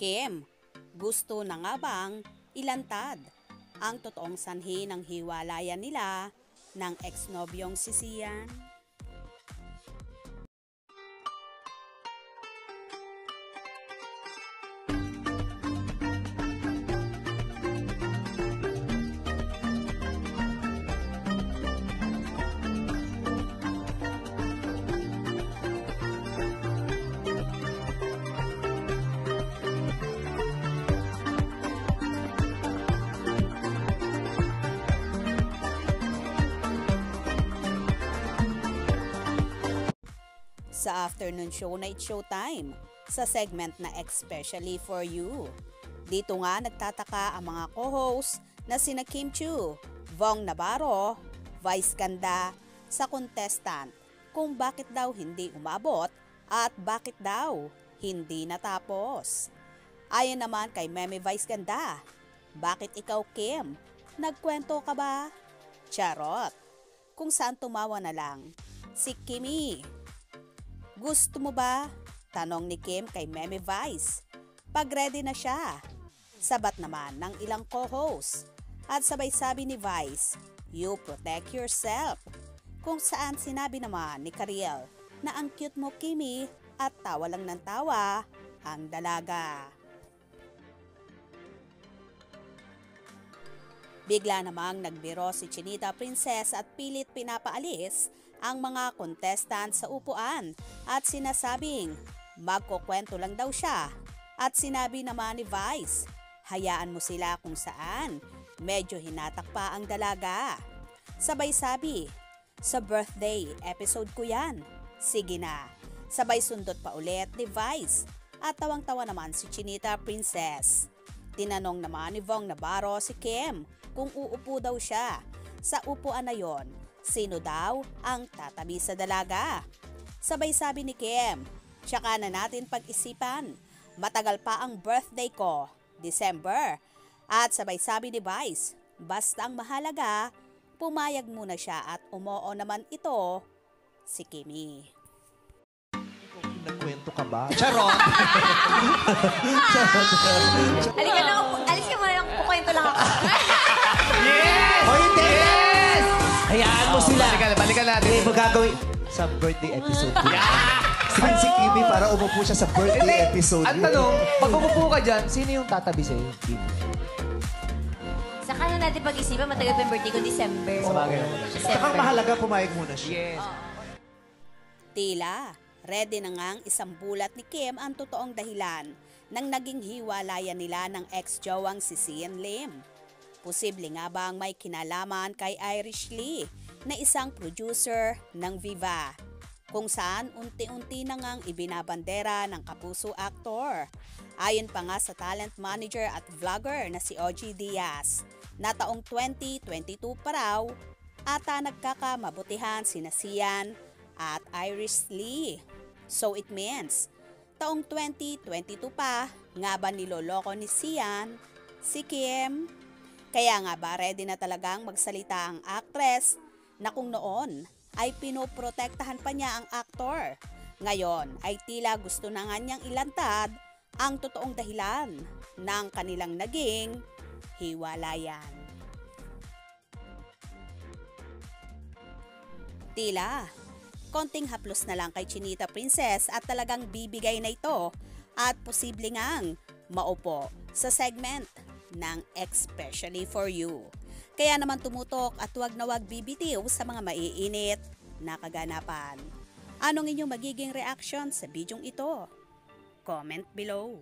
Kim, gusto na nga bang ilantad ang totoong sanhi ng hiwalayan nila ng ex-nobyong si Sian? Sa afternoon show na It's Showtime, sa segment na Especially For You. Dito nga nagtataka ang mga co-host na sina Kim Chiu, Vong Navarro, Vice Ganda sa contestant kung bakit daw hindi umabot at bakit daw hindi natapos. Ayon naman kay Meme Vice Ganda, bakit ikaw Kim? Nagkwento ka ba? Charot! Kung saan tumawa na lang si Kimi. Gusto mo ba? Tanong ni Kim kay Meme Vice. Pag ready na siya. Sabat naman ng ilang co-host. At sabay sabi ni Vice, you protect yourself. Kung saan sinabi naman ni Kariel na ang cute mo Kimi at tawa lang ng tawa ang dalaga. Bigla namang nagbiro si Chinita Princess at pilit pinapaalis ang mga contestant sa upuan at sinasabing magkukwento lang daw siya. At sinabi naman ni Vice, hayaan mo sila kung saan, medyo hinatak pa ang dalaga. Sabay sabi, sa birthday episode ko yan, sige na. Sabay sundot pa ulit ni Vice at tawang-tawa naman si Chinita Princess. Tinanong naman ni Vong Navarro si Kim kung uupo daw siya. Sa upuan na yon, sino daw ang tatabi sa dalaga? Sabay sabi ni Kim, tsaka na natin pag-isipan. Matagal pa ang birthday ko, December. At sabay sabi ni Vice, basta ang mahalaga, pumayag muna siya at umoo naman ito, si Kimi. Nagkwento ka ba? Charot! Halika na, alisin mo lang, kukwento lang ako. Yes! Oh, hindi! Yes! Hayaan mo sila. Balikan natin. Hindi mo gagawin sa birthday episode ko. Sige si Kimi para umupo siya sa birthday episode. Ang tanong, pag umupo ka dyan, sino yung tatabi sa'yo? Saka na natin pag-isipan, matagal pa yung birthday ko, December. Sa bagay naman. Saka mahalaga, pumayag muna siya. Yes. Tila, ready na ngang isang bulat ni Kim ang totoong dahilan ng naging hiwalayan nila ng ex-jowang si Sian Lim. Posible nga bang may kinalaman kay Irish Lee na isang producer ng Viva, kung saan unti-unti na ngang ibinabandera ng kapuso aktor. Ayon pa nga sa talent manager at vlogger na si OG Diaz, na taong 2022 pa raw, ata nagkakamabutihan sina Sian at Irish Lee. So it means, taong 2022 pa, nga ba niloloko ni Sian si Kim? Kaya nga ba ready na talagang magsalita ang actress na kung noon ay pinoprotektahan pa niya ang aktor. Ngayon ay tila gusto na nga niyang ilantad ang totoong dahilan ng kanilang naging hiwalayan. Tila, konting haplos na lang kay Chinita Princess at talagang bibigay na ito at posible ngang maupo sa segment ng Especially For You. Kaya naman tumutok at huwag na huwag bibitiw sa mga maiinit na kaganapan. Anong inyong magiging reaction sa bidyong ito? Comment below.